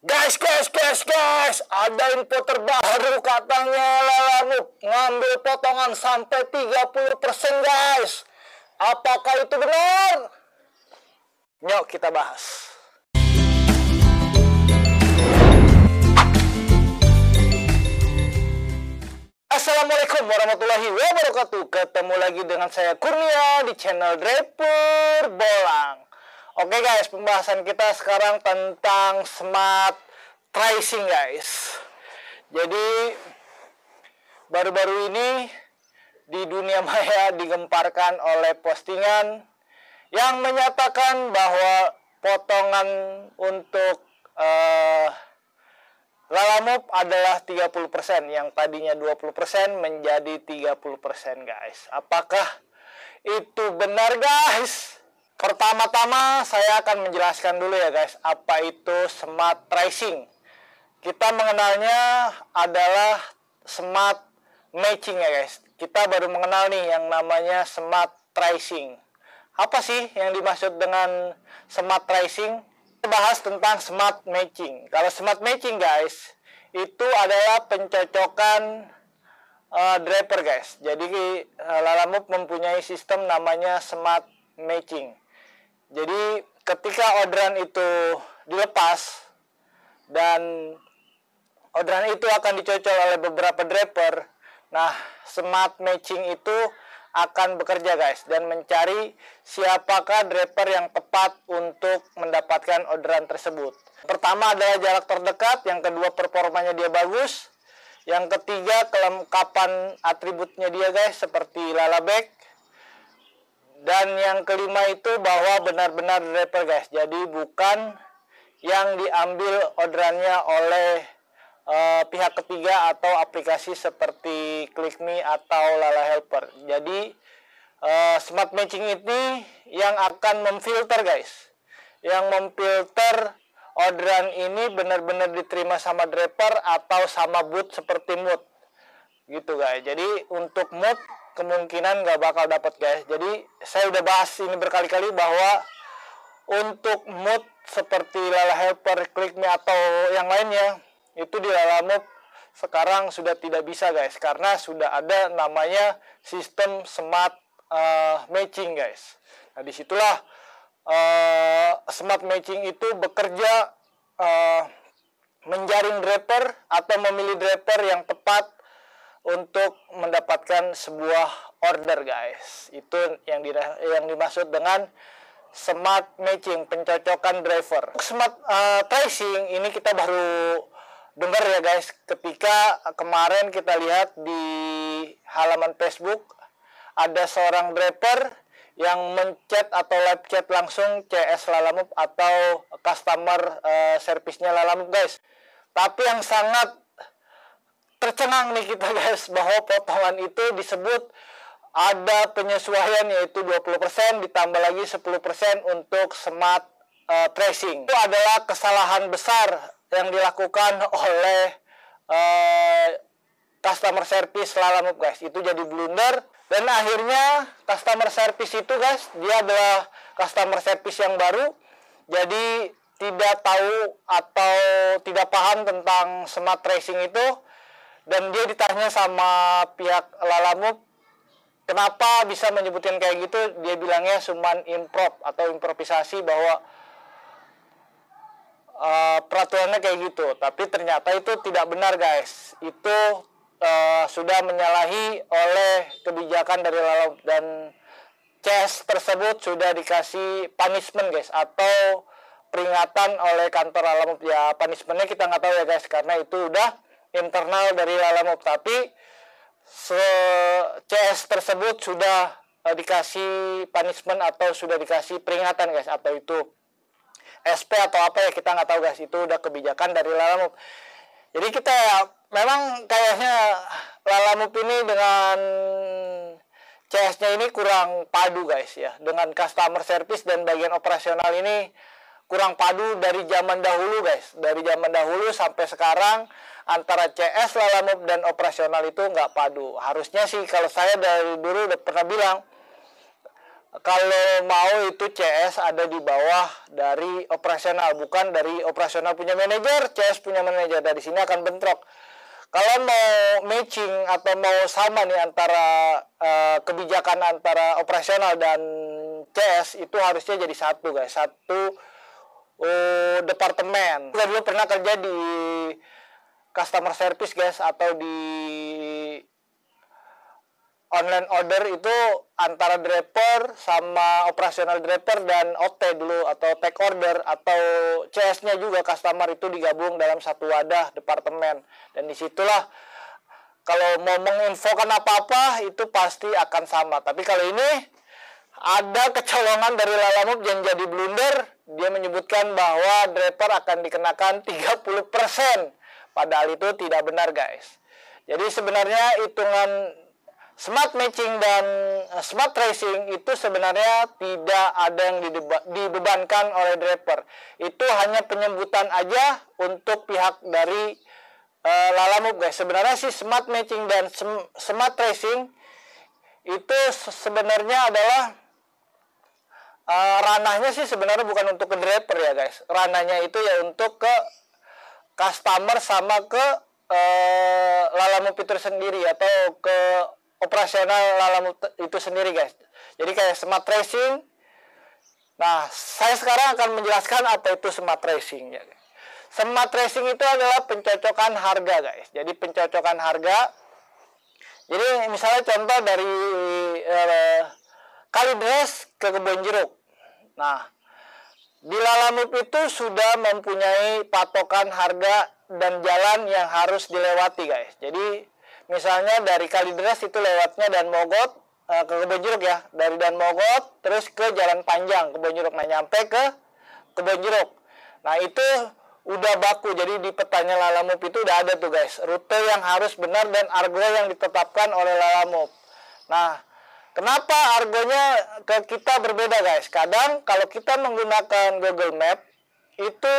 Guys, ada info terbaru katanya Lalamove ngambil potongan sampai 30% guys. Apakah itu benar? Yuk kita bahas. Assalamualaikum warahmatullahi wabarakatuh. Ketemu lagi dengan saya Kurnia di channel Draper Bolang. Oke guys, pembahasan kita sekarang tentang smart tracing guys. Jadi baru-baru ini di dunia maya digemparkan oleh postingan yang menyatakan bahwa potongan untuk Lalamove adalah 30%, yang tadinya 20% menjadi 30% guys. Apakah itu benar guys? Pertama-tama saya akan menjelaskan dulu ya guys, apa itu smart tracing. Kita mengenalnya adalah smart matching ya guys. Kita baru mengenal nih yang namanya smart tracing. Apa sih yang dimaksud dengan smart tracing? Kita bahas tentang smart matching. Kalau smart matching guys, itu adalah pencocokan driver guys. Jadi Lalamove mempunyai sistem namanya smart matching. Jadi ketika orderan itu dilepas dan orderan itu akan dicocol oleh beberapa driver, nah smart matching itu akan bekerja guys dan mencari siapakah driver yang tepat untuk mendapatkan orderan tersebut. Pertama adalah jarak terdekat, yang kedua performanya dia bagus, yang ketiga kelengkapan atributnya dia guys seperti Lalaback, dan yang kelima itu bahwa benar-benar driver guys. Jadi bukan yang diambil orderannya oleh pihak ketiga atau aplikasi seperti ClickMe atau Lala Helper. Jadi smart matching ini yang akan memfilter guys. Yang memfilter orderan ini benar-benar diterima sama driver atau sama booth seperti mood. Gitu guys. Jadi untuk mood kemungkinan nggak bakal dapat guys. Jadi saya udah bahas ini berkali-kali bahwa untuk mood seperti Lala Helper, ClickMe atau yang lainnya itu di Lalamove sekarang sudah tidak bisa guys, karena sudah ada namanya sistem smart matching guys. Nah disitulah smart matching itu bekerja menjaring driver atau memilih driver yang tepat untuk mendapatkan sebuah order guys. Itu yang dimaksud dengan smart matching, pencocokan driver. Smart tracing ini kita baru dengar ya guys, ketika kemarin kita lihat di halaman Facebook ada seorang driver yang menchat atau live chat langsung CS Lalamove atau customer service-nya Lalamove guys. Tapi yang sangat tercengang nih kita guys, bahwa potongan itu disebut ada penyesuaian yaitu 20% ditambah lagi 10% untuk smart tracing. Itu adalah kesalahan besar yang dilakukan oleh customer service Lalamove guys. Itu jadi blunder dan akhirnya customer service itu guys, dia adalah customer service yang baru, jadi tidak tahu atau tidak paham tentang smart tracing itu. Dan dia ditanya sama pihak Lalamove, kenapa bisa menyebutkan kayak gitu? Dia bilangnya cuman improv atau improvisasi, bahwa peraturannya kayak gitu. Tapi ternyata itu tidak benar guys. Itu sudah menyalahi oleh kebijakan dari Lalamove, dan CS tersebut sudah dikasih punishment guys, atau peringatan oleh kantor Lalamove. Ya punishmentnya kita nggak tahu ya guys, karena itu udah internal dari Lalamove. Tapi CS tersebut sudah dikasih punishment atau sudah dikasih peringatan guys, atau itu SP atau apa ya, kita nggak tahu guys. Itu udah kebijakan dari Lalamove. Jadi kita memang kayaknya Lalamove ini dengan CS-nya ini kurang padu guys ya, dengan customer service dan bagian operasional ini kurang padu dari zaman dahulu guys. Dari zaman dahulu sampai sekarang antara CS, Lalamove dan operasional itu nggak padu. Harusnya sih, kalau saya dari dulu udah pernah bilang, kalau mau itu CS ada di bawah dari operasional, bukan dari operasional punya manajer, CS punya manajer. Dari sini akan bentrok. Kalau mau matching atau mau sama nih antara kebijakan antara operasional dan CS itu harusnya jadi satu guys, satu departemen. Kita dulu pernah kerja di customer service guys, atau di online order itu antara driver sama operasional driver dan OT dulu, atau take order, atau CS-nya juga customer itu digabung dalam satu wadah departemen. Dan disitulah kalau mau menginfokan apa-apa itu pasti akan sama. Tapi kalau ini ada kecolongan dari Lalamove yang jadi blunder. Dia menyebutkan bahwa driver akan dikenakan 30%. Padahal itu tidak benar guys. Jadi sebenarnya hitungan smart matching dan smart tracing itu sebenarnya tidak ada yang dibebankan oleh driver. Itu hanya penyebutan aja untuk pihak dari Lalamove guys. Sebenarnya sih smart matching dan smart tracing itu sebenarnya adalah ranahnya sih sebenarnya bukan untuk ke driver ya guys. Ranahnya itu ya untuk ke customer sama ke Lalamove itu sendiri, atau ke operasional Lalamove itu sendiri guys. Jadi kayak smart tracing. Nah, saya sekarang akan menjelaskan apa itu smart tracing ya. Smart tracing itu adalah pencocokan harga guys. Jadi pencocokan harga. Jadi misalnya contoh dari Kalideres ke Kebonjeruk. Nah, di Lalamove itu sudah mempunyai patokan harga dan jalan yang harus dilewati guys. Jadi misalnya dari Kalideres itu lewatnya Dan Mogot ke Kebonjeruk ya. Dari Dan Mogot terus ke Jalan Panjang Kebonjeruk. Nah, nyampe ke Kebonjeruk. Nah, itu udah baku. Jadi di petanya Lalamove itu udah ada tuh guys, rute yang harus benar dan argo yang ditetapkan oleh Lalamove. Nah, kenapa argonya ke kita berbeda guys? Kadang kalau kita menggunakan Google Map itu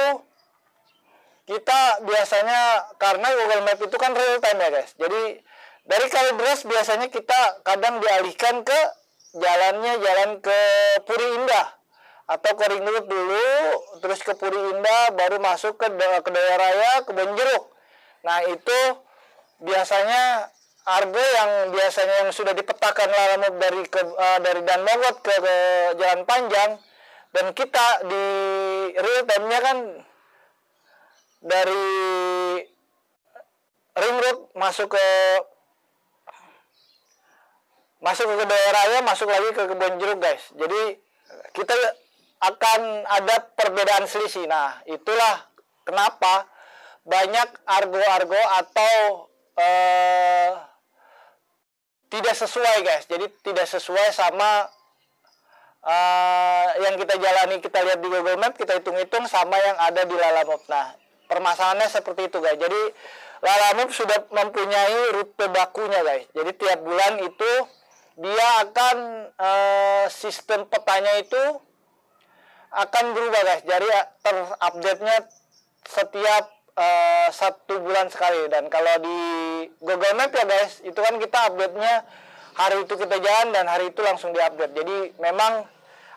kita biasanya, karena Google Map itu kan real time ya guys. Jadi dari Kalideres biasanya kita kadang dialihkan ke jalan ke Puri Indah atau ke Ring Road dulu, terus ke Puri Indah, baru masuk ke Daya Raya, Kebonjeruk. Nah, itu biasanya argo yang biasanya yang sudah dipetakan Lalamove dari Dan Mogot ke Jalan Panjang, dan kita di real time-nya kan dari Ring Road masuk ke Daya Raya, masuk lagi ke Kebonjeruk guys. Jadi kita akan ada perbedaan selisih. Nah, itulah kenapa banyak argo-argo atau tidak sesuai guys. Jadi tidak sesuai sama yang kita jalani, kita lihat di Google Map, kita hitung-hitung sama yang ada di Lalamove. Nah, permasalahannya seperti itu guys. Jadi Lalamove sudah mempunyai rute bakunya guys. Jadi tiap bulan itu dia akan sistem petanya itu akan berubah guys. Jadi terupdate-nya setiap 1 bulan sekali. Dan kalau di Google Map ya guys, itu kan kita update-nya hari itu kita jalan dan hari itu langsung diupdate. Jadi memang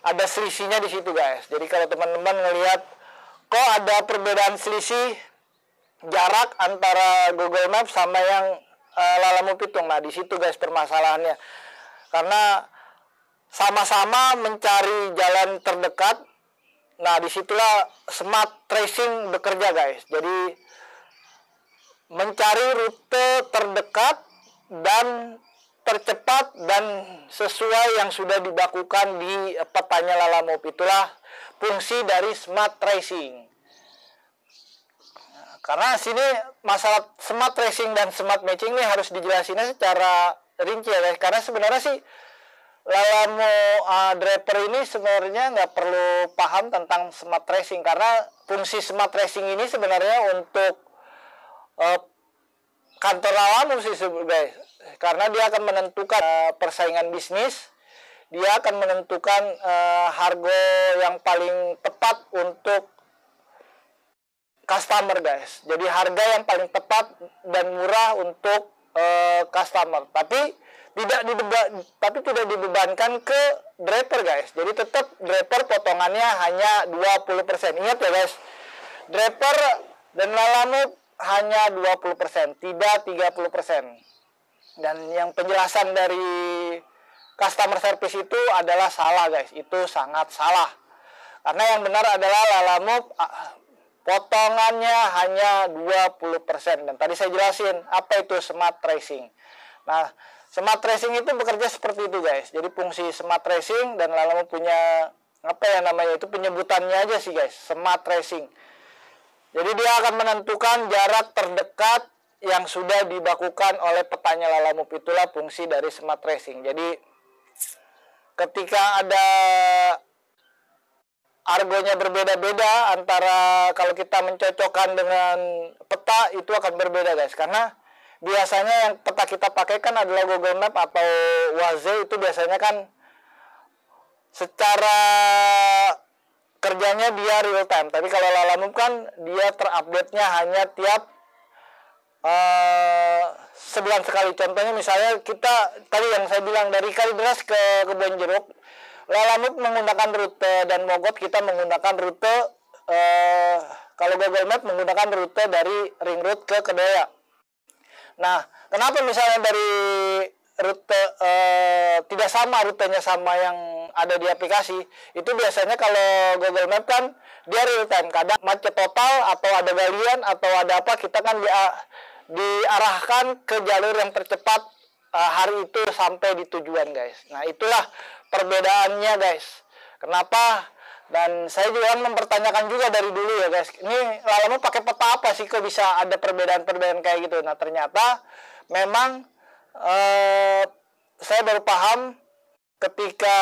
ada selisihnya di situ guys. Jadi kalau teman-teman ngelihat kok ada perbedaan selisih jarak antara Google Map sama yang Lalamove hitung. Nah, di situ guys permasalahannya. Karena sama-sama mencari jalan terdekat. Nah, disitulah smart tracing bekerja guys. Jadi mencari rute terdekat dan tercepat dan sesuai yang sudah dibakukan di petanya Lalamove. Itulah fungsi dari smart tracing. Karena sini masalah smart tracing dan smart matching ini harus dijelasinnya secara rinci ya guys. Karena sebenarnya sih Lalamove driver ini sebenarnya nggak perlu paham tentang smart tracing, karena fungsi smart tracing ini sebenarnya untuk kantor Lalamove sih guys, karena dia akan menentukan persaingan bisnis, dia akan menentukan harga yang paling tepat untuk customer guys. Jadi harga yang paling tepat dan murah untuk customer. Tapi tidak dibebankan ke draper guys. Jadi tetap draper potongannya hanya 20%. Ingat ya guys, draper dan lalamove hanya 20%, tidak 30%. Dan yang penjelasan dari customer service itu adalah salah guys, itu sangat salah. Karena yang benar adalah lalamove potongannya hanya 20%. Dan tadi saya jelasin apa itu smart tracing. Nah, smart tracing itu bekerja seperti itu guys. Jadi fungsi smart tracing dan lalamove punya apa ya namanya itu penyebutannya aja sih guys, smart tracing. Jadi dia akan menentukan jarak terdekat yang sudah dibakukan oleh petanya lalamove. Itulah fungsi dari smart tracing. Jadi ketika ada argonya berbeda-beda antara kalau kita mencocokkan dengan peta itu akan berbeda guys, karena biasanya yang peta kita pakai kan adalah Google Map atau Waze. Itu biasanya kan secara kerjanya dia real time, tapi kalau lalamove kan dia terupdate-nya hanya tiap sebulan sekali. Contohnya misalnya kita tadi yang saya bilang dari Kalideres ke Kebonjeruk, lalamove menggunakan rute dan Mogot kita menggunakan rute kalau Google Map menggunakan rute dari Ring Road ke Kedoya. Nah, kenapa misalnya dari rute tidak sama rutenya sama yang ada di aplikasi? Itu biasanya kalau Google Map kan dia real time, kadang macet total atau ada galian atau ada apa, kita kan diarahkan ke jalur yang tercepat hari itu sampai di tujuan guys. Nah, itulah perbedaannya guys. Kenapa? Dan saya juga mempertanyakan juga dari dulu ya guys, ini lalamove pakai peta apa sih kok bisa ada perbedaan-perbedaan kayak gitu. Nah, ternyata memang saya baru paham ketika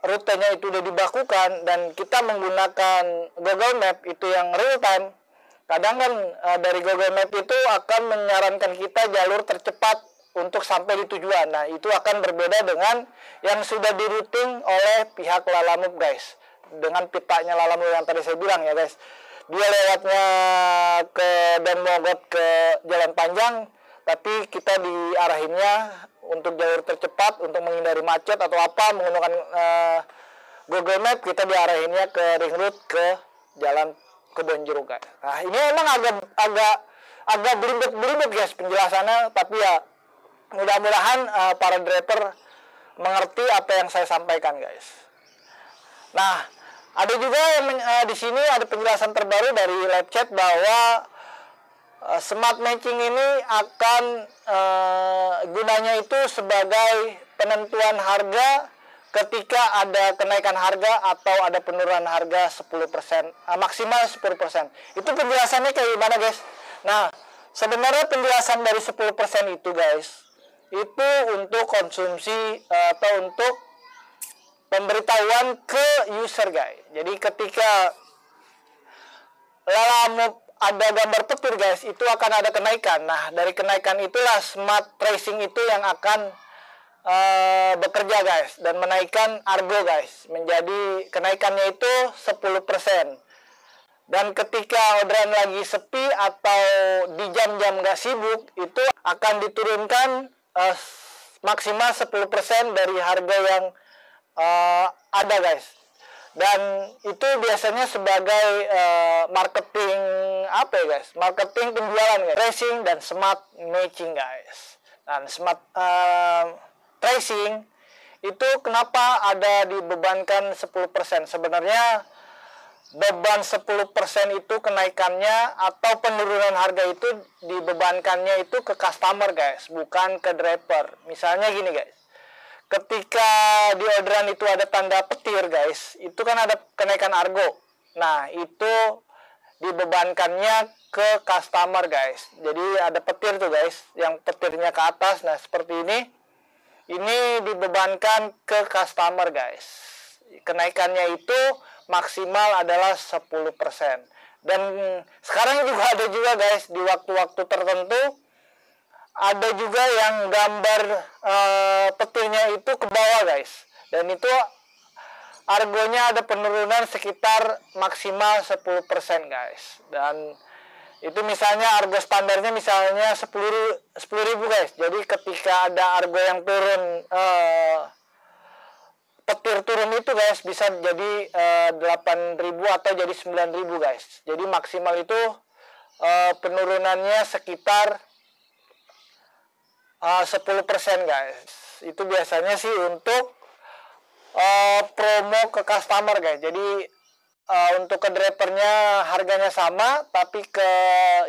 rutenya itu udah dibakukan dan kita menggunakan Google Map itu yang real time. Kadang kan dari Google Map itu akan menyarankan kita jalur tercepat untuk sampai di tujuan. Nah, itu akan berbeda dengan yang sudah di-routing oleh pihak lalamove guys. Dengan pitanya lalamove yang tadi saya bilang ya guys. Dia lewatnya ke Dan Mogot ke Jalan Panjang, tapi kita diarahinnya untuk jalur tercepat untuk menghindari macet atau apa menggunakan Google Map, kita diarahinnya ke Ring Road ke Jalan Kebonjeruk guys. Nah, ini emang agak belibet guys penjelasannya, tapi ya mudah-mudahan para driver mengerti apa yang saya sampaikan guys. Nah, ada juga yang di sini ada penjelasan terbaru dari live chat bahwa smart matching ini akan gunanya itu sebagai penentuan harga ketika ada kenaikan harga atau ada penurunan harga 10%, maksimal 10%. Itu penjelasannya kayak gimana guys? Nah, sebenarnya penjelasan dari 10% itu guys, itu untuk konsumsi atau untuk pemberitahuan ke user guys. Jadi ketika lalamove ada gambar petir guys, itu akan ada kenaikan. Nah, dari kenaikan itulah smart tracing itu yang akan bekerja guys dan menaikkan argo guys, menjadi kenaikannya itu 10%. Dan ketika orderan lagi sepi atau di jam-jam gak sibuk, itu akan diturunkan maksimal 10% dari harga yang ada guys. Dan itu biasanya sebagai marketing apa ya guys? Marketing penjualan guys. Tracing dan smart matching guys. Dan smart tracing itu kenapa ada dibebankan 10%? Sebenarnya beban 10% itu kenaikannya atau penurunan harga itu dibebankannya itu ke customer guys, bukan ke driver. Misalnya gini guys, ketika di orderan itu ada tanda petir guys, itu kan ada kenaikan argo. Nah, itu dibebankannya ke customer guys. Jadi ada petir tuh guys, yang petirnya ke atas. Nah, seperti ini dibebankan ke customer guys. Kenaikannya itu maksimal adalah 10%. Dan sekarang juga ada juga guys, di waktu-waktu tertentu ada juga yang gambar petirnya itu ke bawah guys. Dan itu argonya ada penurunan sekitar maksimal 10% guys. Dan Itu misalnya argo standarnya misalnya 10.000 guys. Jadi ketika ada argo yang turun, petir turun itu guys, bisa jadi 8.000 atau jadi 9.000 guys. Jadi maksimal itu penurunannya sekitar 10% guys. Itu biasanya sih untuk promo ke customer guys. Jadi untuk ke drivernya harganya sama, tapi ke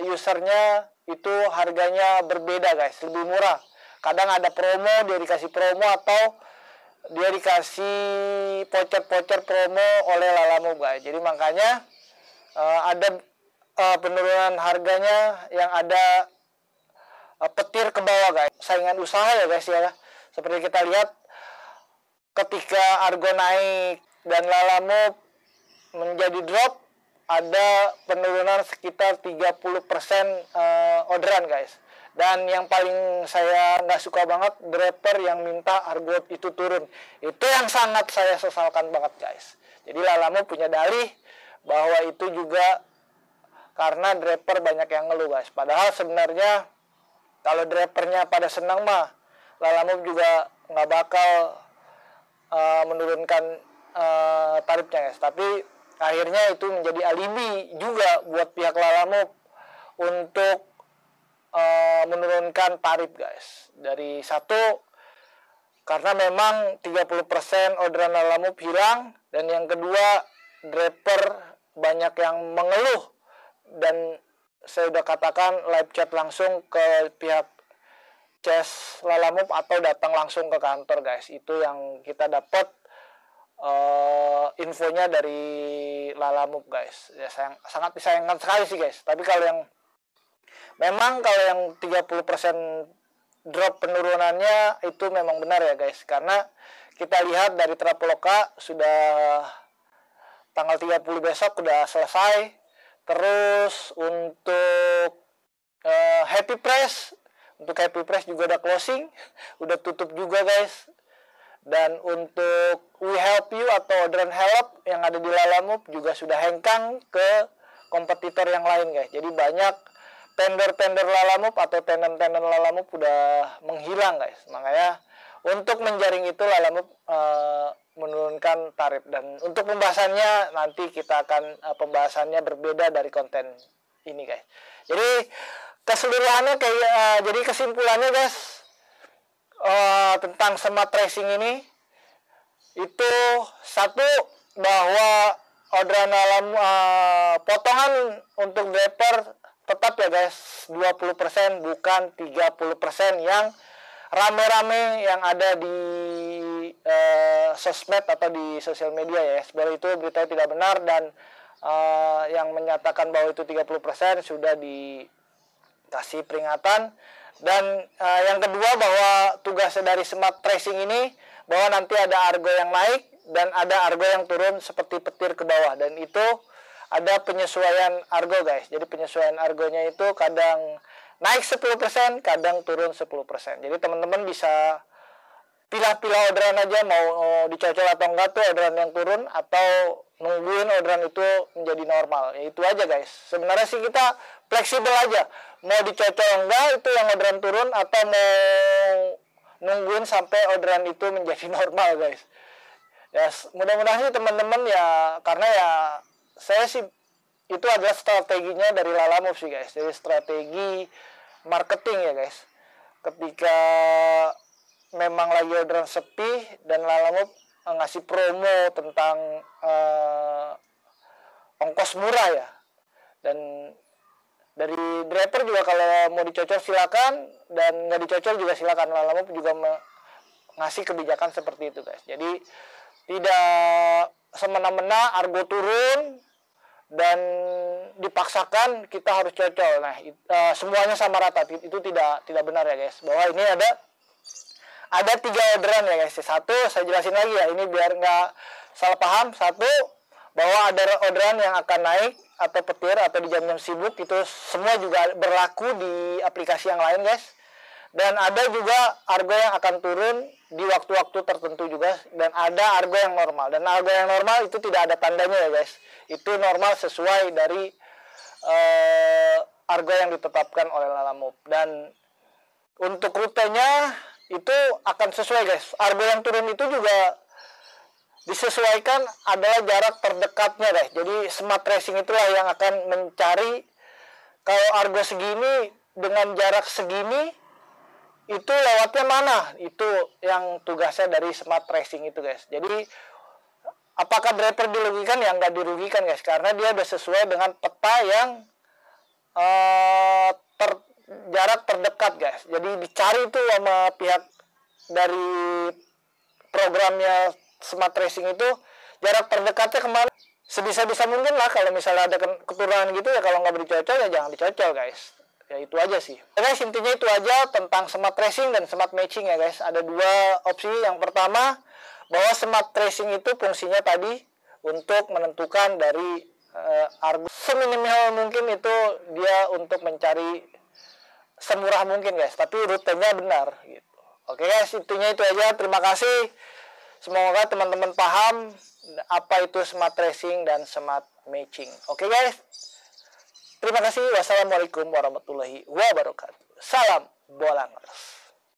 usernya itu harganya berbeda guys, lebih murah. Kadang ada promo, dia dikasih promo, atau dia dikasih voucher-voucher promo oleh Lalamove guys. Jadi makanya ada penurunan harganya yang ada petir ke bawah guys. Saingan usaha ya guys ya. Seperti kita lihat ketika argo naik dan Lalamove menjadi drop, ada penurunan sekitar 30% orderan guys. Dan yang paling saya nggak suka banget, driver yang minta argo itu turun. Itu yang sangat saya sesalkan banget guys. Jadi Lalamove punya dalih bahwa itu juga karena driver banyak yang ngeluh guys. Padahal sebenarnya kalau drivernya pada senang mah, Lalamove juga nggak bakal menurunkan tarifnya guys. Tapi akhirnya itu menjadi alibi juga buat pihak Lalamove untuk menurunkan tarif guys. Dari satu, karena memang 30% orderan Lalamove hilang, dan yang kedua, driver banyak yang mengeluh, dan saya udah katakan live chat langsung ke pihak CS Lalamove atau datang langsung ke kantor guys. Itu yang kita dapat infonya dari Lalamove guys. Ya sangat disayangkan sekali sih guys. Tapi kalau yang memang kalau yang 30% drop penurunannya itu memang benar ya guys. Karena kita lihat dari Traveloka sudah tanggal 30 besok sudah selesai. Terus untuk Happy Press, untuk Happy Press juga udah closing, udah tutup juga guys. Dan untuk We Help You atau Orderan Help yang ada di Lalamove juga sudah hengkang ke kompetitor yang lain guys. Jadi banyak tender-tender Lalamove atau tender-tender Lalamove udah menghilang guys. Makanya untuk menjaring itu Lalamove menurunkan tarif. Dan untuk pembahasannya nanti kita akan pembahasannya berbeda dari konten ini guys. Jadi keseluruhannya jadi kesimpulannya guys, tentang smart tracing ini itu satu, bahwa orderan potongan untuk driver tetap ya guys 20%, bukan 30% yang rame-rame yang ada di sosmed atau di sosial media ya. Sebenarnya itu beritanya tidak benar, dan yang menyatakan bahwa itu 30% sudah dikasih peringatan. Dan yang kedua, bahwa tugas dari smart tracing ini bahwa nanti ada argo yang naik dan ada argo yang turun seperti petir ke bawah, dan itu ada penyesuaian argo guys. Jadi penyesuaian argonya itu kadang naik 10%, kadang turun 10%. Jadi teman-teman bisa pilah-pilah orderan aja, mau dicocol atau enggak tuh orderan yang turun, atau nungguin orderan itu menjadi normal. Ya itu aja guys. Sebenarnya sih kita fleksibel aja. Mau dicocol enggak itu yang orderan turun, atau mau nungguin sampai orderan itu menjadi normal guys. Ya mudah-mudahan sih teman-teman ya, karena ya saya sih itu adalah strateginya dari Lalamove sih guys. Jadi strategi marketing ya guys. Ketika memang lagi orderan sepi dan Lalamove ngasih promo tentang ongkos murah ya. Dan dari driver juga kalau mau dicocol silakan, dan nggak dicocol juga silakan. Lalamove juga ngasih kebijakan seperti itu guys. Jadi tidak semena-mena argo turun dan dipaksakan kita harus cocol. Nah, semuanya sama rata. Itu tidak benar ya guys. Bahwa ini ada 3 orderan ya guys. Satu, saya jelasin lagi ya, ini biar nggak salah paham. Satu, bahwa ada orderan yang akan naik atau petir atau di jam-jam sibuk, itu semua juga berlaku di aplikasi yang lain guys. Dan ada juga argo yang akan turun di waktu-waktu tertentu juga, dan ada argo yang normal. Dan argo yang normal itu tidak ada tandanya ya guys. Itu normal sesuai dari Argo yang ditetapkan oleh Lalamove. Dan untuk rutenya itu akan sesuai guys. Argo yang turun itu juga disesuaikan adalah jarak terdekatnya guys. Jadi smart racing itulah yang akan mencari kalau Argo segini dengan jarak segini itu lewatnya mana. Itu yang tugasnya dari smart racing itu guys. Jadi apakah driver dirugikan? Ya nggak dirugikan guys, karena dia udah sesuai dengan peta yang jarak terdekat guys. Jadi dicari tuh sama pihak dari programnya smart racing itu jarak terdekatnya kemana. Sebisa-bisa mungkin lah kalau misalnya ada keturunan gitu ya, kalau nggak dicocol ya jangan dicocol guys. Ya itu aja sih. Ya guys, intinya itu aja tentang smart racing dan smart matching ya guys. Ada dua opsi. Yang pertama, bahwa smart racing itu fungsinya tadi untuk menentukan dari Argo seminimal mungkin, itu dia untuk mencari semurah mungkin guys, tapi rutenya benar gitu. Oke guys, intinya itu aja. Terima kasih. Semoga teman-teman paham apa itu smart racing dan smart matching. Oke guys. Terima kasih. Wassalamualaikum warahmatullahi wabarakatuh. Salam bolangers.